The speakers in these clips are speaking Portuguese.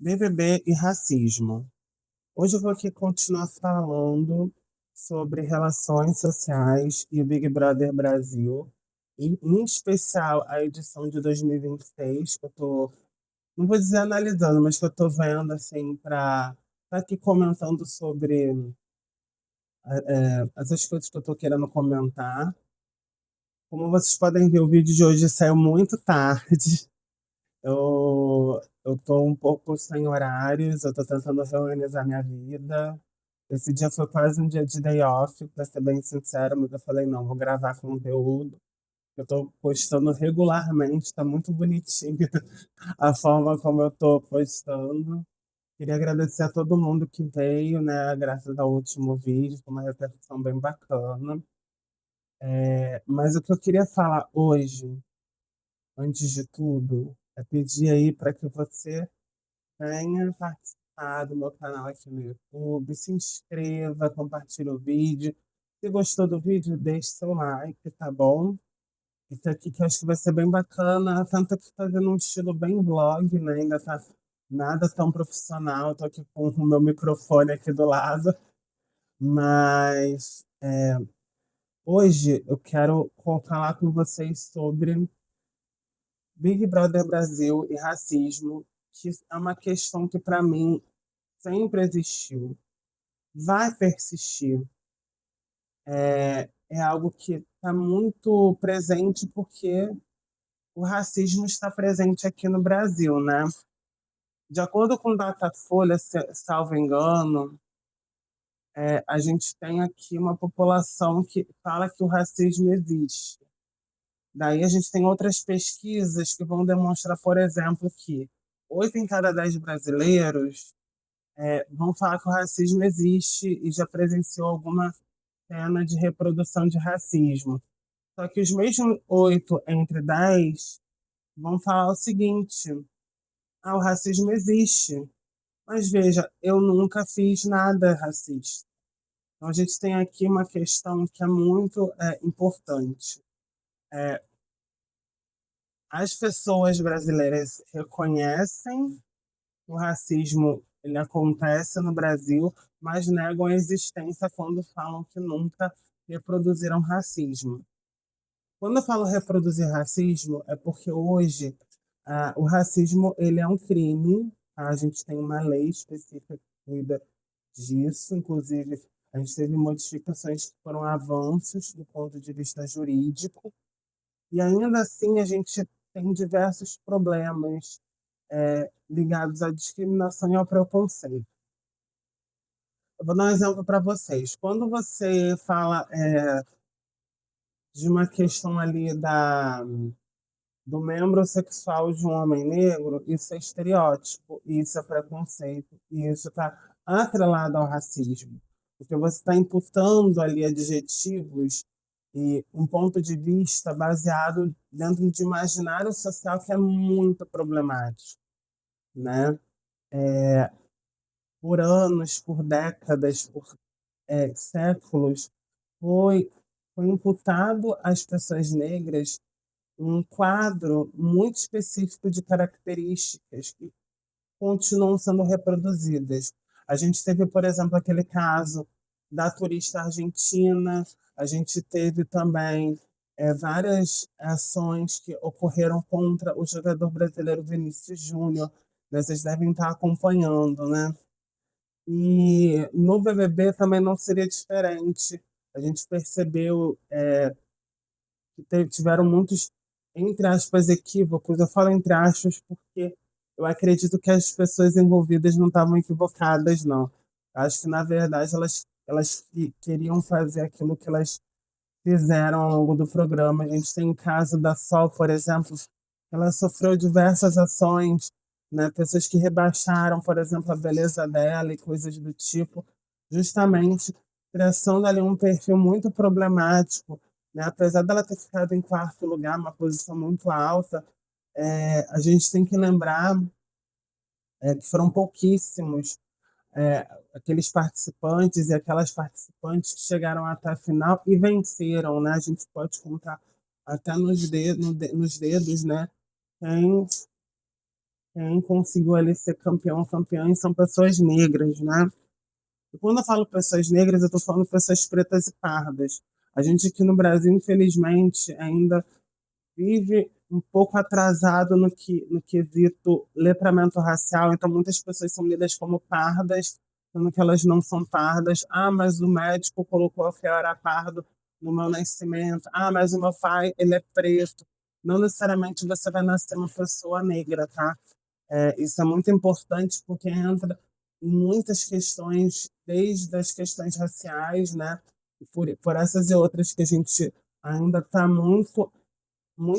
BBB e racismo. Hoje eu vou aqui continuar falando sobre relações sociais e o Big Brother Brasil, em especial a edição de 2026, que eu tô, não vou dizer analisando, mas que eu tô vendo assim para estar aqui comentando sobre essas coisas que eu tô querendo comentar. Como vocês podem ver, o vídeo de hoje saiu muito tarde. Eu tô um pouco sem horários, eu tô tentando reorganizar minha vida. Esse dia foi quase um dia de day off, pra ser bem sincero, mas eu falei, não, vou gravar conteúdo. Eu tô postando regularmente, tá muito bonitinho a forma como eu tô postando. Queria agradecer a todo mundo que veio, né, graças ao último vídeo, foi uma repercussão bem bacana. Mas o que eu queria falar hoje, antes de tudo, é pedir aí para que você venha participar do meu canal aqui no YouTube, se inscreva, compartilhe o vídeo. Se gostou do vídeo, deixe seu like, tá bom? Isso aqui que eu acho que vai ser bem bacana. Tanto que fazendo um estilo bem vlog, né? Ainda tá nada tão profissional. Tô aqui com o meu microfone aqui do lado. Mas hoje eu quero falar com vocês sobre Big Brother Brasil e racismo, que é uma questão que para mim sempre existiu, vai persistir. É algo que está muito presente porque o racismo está presente aqui no Brasil, né? De acordo com o Datafolha, salvo engano, a gente tem aqui uma população que fala que o racismo existe. Daí a gente tem outras pesquisas que vão demonstrar, por exemplo, que 8 em cada 10 brasileiros vão falar que o racismo existe e já presenciou alguma cena de reprodução de racismo. Só que os mesmos 8 entre 10 vão falar o seguinte: o racismo existe. Mas veja, eu nunca fiz nada racista. Então a gente tem aqui uma questão que é muito importante. As pessoas brasileiras reconhecem o racismo, ele acontece no Brasil, mas negam a existência quando falam que nunca reproduziram racismo. Quando eu falo reproduzir racismo, é porque hoje o racismo ele é um crime. Tá? A gente tem uma lei específica que cuida disso. Inclusive, a gente teve modificações que foram avanços do ponto de vista jurídico. E ainda assim, a gente tem diversos problemas ligados à discriminação e ao preconceito. Eu vou dar um exemplo para vocês. Quando você fala de uma questão ali do membro sexual de um homem negro, isso é estereótipo, isso é preconceito, e isso está atrelado ao racismo. Porque você está imputando ali adjetivos e um ponto de vista baseado dentro de um imaginário social que é muito problemático, né? Por anos, por décadas, por séculos, foi, foi imputado às pessoas negras um quadro muito específico de características que continuam sendo reproduzidas. A gente teve, por exemplo, aquele caso da turista argentina, a gente teve também várias ações que ocorreram contra o jogador brasileiro Vinícius Júnior, né? Vocês devem estar acompanhando, né? E no BBB também não seria diferente. A gente percebeu que tiveram muitos, entre aspas, equívocos. Eu falo entre aspas porque eu acredito que as pessoas envolvidas não estavam equivocadas, não. Acho que, na verdade, elas queriam fazer aquilo que elas fizeram ao longo do programa. A gente tem o caso da Sol, por exemplo, ela sofreu diversas ações, né? Pessoas que rebaixaram, por exemplo, a beleza dela e coisas do tipo, justamente traçando ali um perfil muito problemático, né? Apesar dela ter ficado em quarto lugar, uma posição muito alta, a gente tem que lembrar que foram pouquíssimos aqueles participantes e aquelas participantes que chegaram até a final e venceram, né? A gente pode contar até nos dedos, né? Quem quem conseguiu ali ser campeão ou campeã são pessoas negras, né? E quando eu falo pessoas negras, eu estou falando pessoas pretas e pardas. A gente aqui no Brasil, infelizmente, ainda vive um pouco atrasado no quesito letramento racial, então muitas pessoas são lidas como pardas, sendo que elas não são pardas. Ah, mas o médico colocou a Fiora pardo no meu nascimento. Ah, mas o meu pai, ele é preto. Não necessariamente você vai nascer uma pessoa negra, tá? Isso é muito importante porque entra em muitas questões, desde as questões raciais, né? Por essas e outras que a gente ainda está muito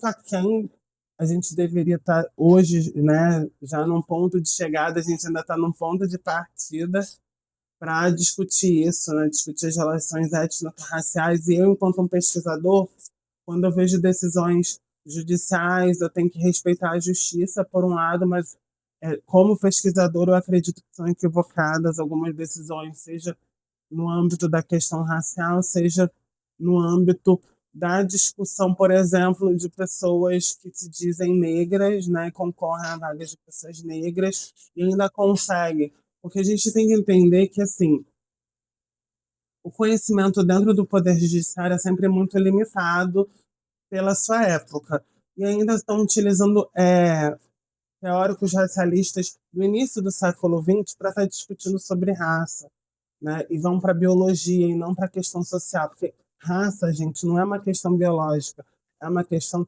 aquém. A gente deveria estar hoje, né, já num ponto de chegada, a gente ainda está num ponto de partida para discutir isso, né, discutir as relações étnico-raciais. E eu, enquanto um pesquisador, quando eu vejo decisões judiciais, eu tenho que respeitar a justiça, por um lado, mas como pesquisador, eu acredito que são equivocadas algumas decisões, seja no âmbito da questão racial, seja no âmbito da discussão, por exemplo, de pessoas que se dizem negras, né, concorrem a vagas de pessoas negras e ainda conseguem. Porque a gente tem que entender que, assim, o conhecimento dentro do Poder Judiciário é sempre muito limitado pela sua época. E ainda estão utilizando teóricos racialistas do início do século XX para estar discutindo sobre raça, né? E vão para a biologia e não para a questão social, porque raça, gente, não é uma questão biológica, é uma questão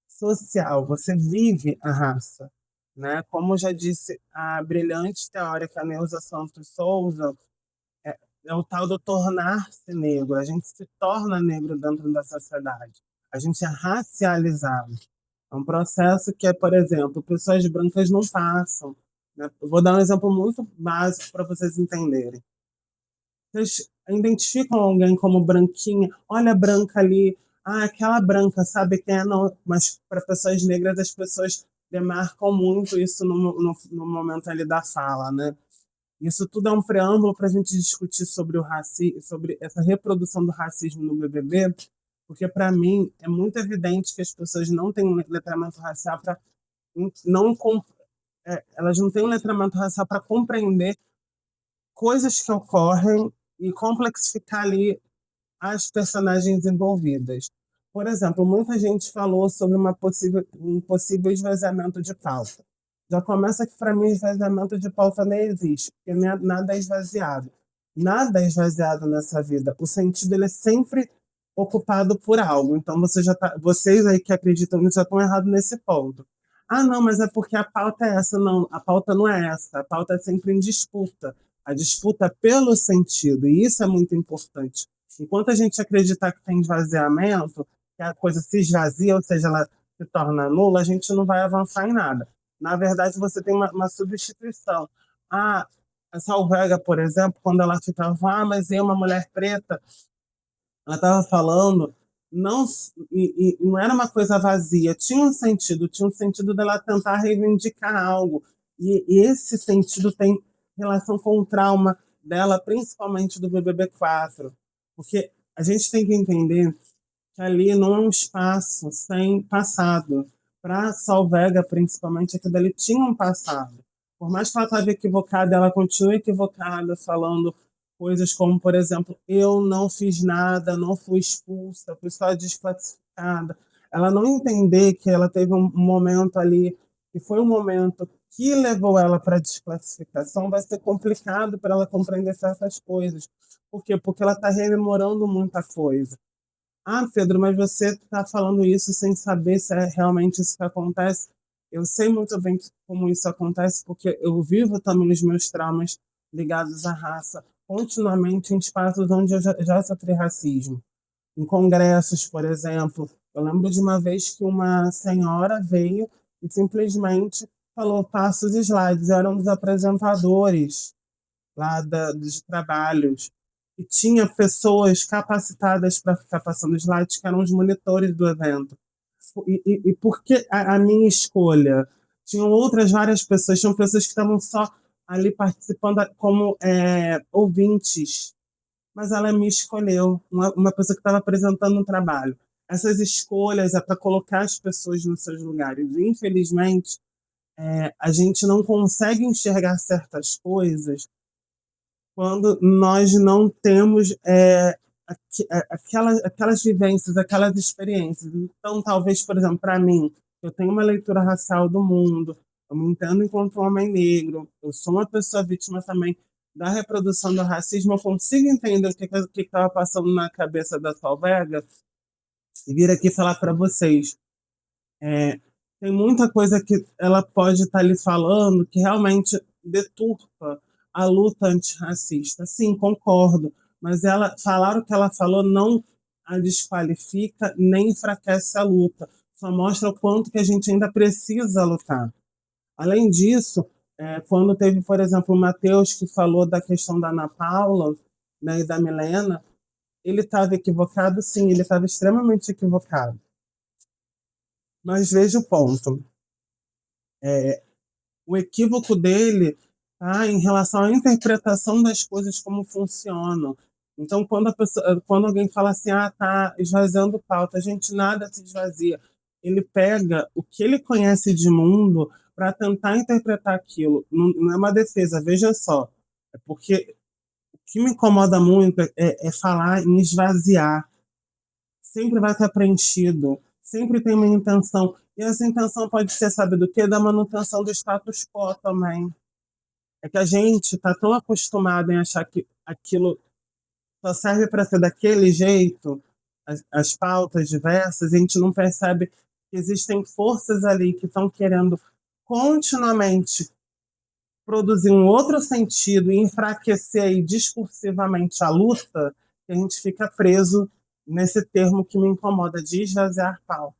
social. Você vive a raça, né? Como já disse a brilhante teórica Neuza Santos Souza, é, é o tal do tornar-se negro. A gente se torna negro dentro da sociedade. A gente é racializado. É um processo que, por exemplo, pessoas brancas não passam, né? Eu vou dar um exemplo muito básico para vocês entenderem. Vocês identificam alguém como branquinha? Olha a branca ali. Ah, aquela branca, sabe quem é? Não. Mas para pessoas negras, as pessoas demarcam muito isso no momento ali da fala, né? Isso tudo é um preâmbulo para a gente discutir sobre o racismo, sobre essa reprodução do racismo no BBB, porque para mim é muito evidente que as pessoas não têm um letramento racial para não elas não têm um letramento racial para compreender coisas que ocorrem e complexificar ali as personagens envolvidas. Por exemplo, muita gente falou sobre um possível esvaziamento de pauta. Já começa que, para mim, esvaziamento de pauta nem existe, porque nada é esvaziado. Nada é esvaziado nessa vida. O sentido ele é sempre ocupado por algo. Então, vocês aí que acreditam nisso já estão errados nesse ponto. Ah, não, mas é porque a pauta é essa. Não, a pauta não é essa. A pauta é sempre em disputa. A disputa é pelo sentido, e isso é muito importante. Enquanto a gente acreditar que tem esvaziamento, que a coisa se esvazia, ou seja, ela se torna nula, a gente não vai avançar em nada. Na verdade, você tem uma substituição. Ah, a Salvega, por exemplo, quando ela ficava, mas é uma mulher preta, ela estava falando, não, e não era uma coisa vazia, tinha um sentido dela tentar reivindicar algo. E esse sentido tem relação com o trauma dela, principalmente do BBB 4. Porque a gente tem que entender que ali não é um espaço sem passado. Para Salvega, principalmente, aquilo ali tinha um passado. Por mais que ela estava equivocada, ela continua equivocada, falando coisas como, por exemplo, eu não fiz nada, não fui expulsa, fui só desclassificada. Ela não entender que ela teve um momento ali, que foi um momento que levou ela para a desclassificação, vai ser complicado para ela compreender certas coisas. Por quê? Porque ela está rememorando muita coisa. Ah, Pedro, mas você está falando isso sem saber se é realmente isso que acontece. Eu sei muito bem como isso acontece, porque eu vivo também os meus traumas ligados à raça, continuamente em espaços onde eu já sofri racismo. Em congressos, por exemplo. Eu lembro de uma vez que uma senhora veio e simplesmente falou: passa os slides, eram dos apresentadores lá dos trabalhos. E tinha pessoas capacitadas para ficar passando slides, que eram os monitores do evento. E por que a minha escolha? Tinham outras várias pessoas, tinham pessoas que estavam só ali participando como ouvintes, mas ela me escolheu, uma pessoa que estava apresentando um trabalho. Essas escolhas é para colocar as pessoas nos seus lugares. E, infelizmente, a gente não consegue enxergar certas coisas quando nós não temos aquelas vivências, aquelas experiências. Então, talvez, por exemplo, para mim, eu tenho uma leitura racial do mundo, eu me entendo enquanto homem negro, eu sou uma pessoa vítima também da reprodução do racismo, eu consigo entender o que estava passando na cabeça da Sol Vega e vir aqui falar para vocês. É, tem muita coisa que ela pode estar lhe falando que realmente deturpa a luta antirracista. Sim, concordo, mas ela falar o que ela falou não a desqualifica nem enfraquece a luta, só mostra o quanto que a gente ainda precisa lutar. Além disso, quando teve, por exemplo, o Matheus que falou da questão da Ana Paula, né, e da Milena, ele estava equivocado, sim, ele estava extremamente equivocado. Mas veja o ponto. O equívoco dele tá em relação à interpretação das coisas como funcionam. Então, quando alguém fala assim, tá esvaziando pauta, gente, nada se esvazia. Ele pega o que ele conhece de mundo para tentar interpretar aquilo. Não, não é uma defesa, veja só. É porque o que me incomoda muito é falar em esvaziar. Sempre vai estar preenchido, sempre tem uma intenção. E essa intenção pode ser, sabe do quê? Da manutenção do status quo também. É que a gente está tão acostumado em achar que aquilo só serve para ser daquele jeito, as pautas diversas, e a gente não percebe que existem forças ali que estão querendo continuamente produzir um outro sentido e enfraquecer aí discursivamente a luta, que a gente fica preso nesse termo que me incomoda, de esvaziar pauta.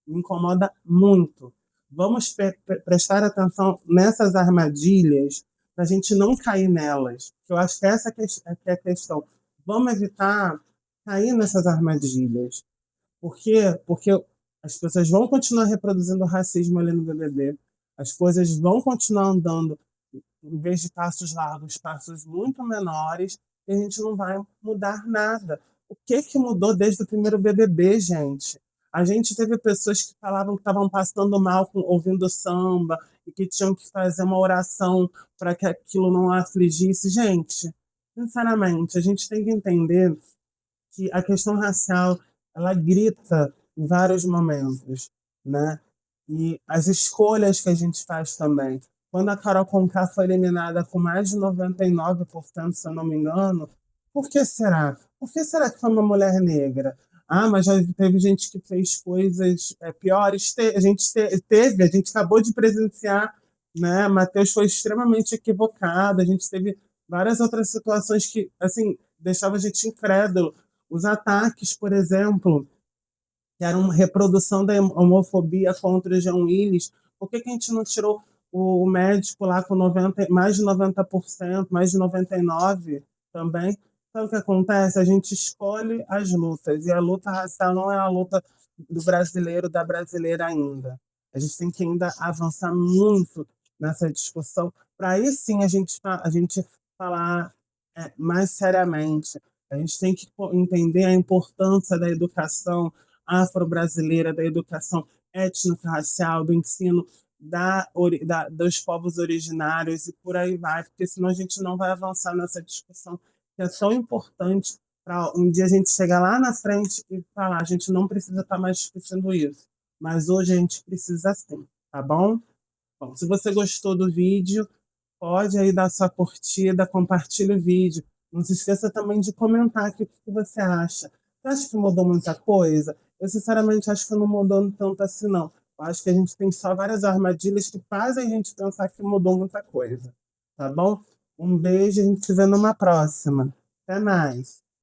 Me incomoda muito. Vamos prestar atenção nessas armadilhas para a gente não cair nelas. Eu acho que essa que é a questão. Vamos evitar cair nessas armadilhas. Por quê? Porque as pessoas vão continuar reproduzindo o racismo ali no BBB. As coisas vão continuar andando, em vez de passos largos, passos muito menores, e a gente não vai mudar nada. O que mudou desde o primeiro BBB, gente? A gente teve pessoas que falavam que estavam passando mal ouvindo samba e que tinham que fazer uma oração para que aquilo não afligisse. Gente, sinceramente, a gente tem que entender que a questão racial ela grita em vários momentos, né? E as escolhas que a gente faz também. Quando a Carol Conká foi eliminada com mais de 99%, se eu não me engano, por que será? Por que será que foi uma mulher negra? Mas já teve gente que fez coisas piores. A gente acabou de presenciar, né? Matheus foi extremamente equivocado. A gente teve várias outras situações que, assim, deixava a gente incrédulo. Os ataques, por exemplo, que eram uma reprodução da homofobia contra o Jean Willis, por que a gente não tirou o médico lá com mais de 90%, mais de 99% também? Então, o que acontece? A gente escolhe as lutas, e a luta racial não é a luta do brasileiro, da brasileira ainda. A gente tem que ainda avançar muito nessa discussão, para aí sim a gente falar mais seriamente. A gente tem que entender a importância da educação afro-brasileira, da educação étnico-racial, do ensino dos povos originários e por aí vai, porque senão a gente não vai avançar nessa discussão que é tão importante para um dia a gente chegar lá na frente e falar, a gente não precisa estar mais discutindo isso, mas hoje a gente precisa sim, tá bom? Bom, se você gostou do vídeo, pode aí dar sua curtida, compartilhe o vídeo. Não se esqueça também de comentar aqui o que você acha. Você acha que mudou muita coisa? Eu, sinceramente, acho que não mudou tanto assim, não. Eu acho que a gente tem só várias armadilhas que fazem a gente pensar que mudou muita coisa. Tá bom? Um beijo e a gente se vê numa próxima. Até mais.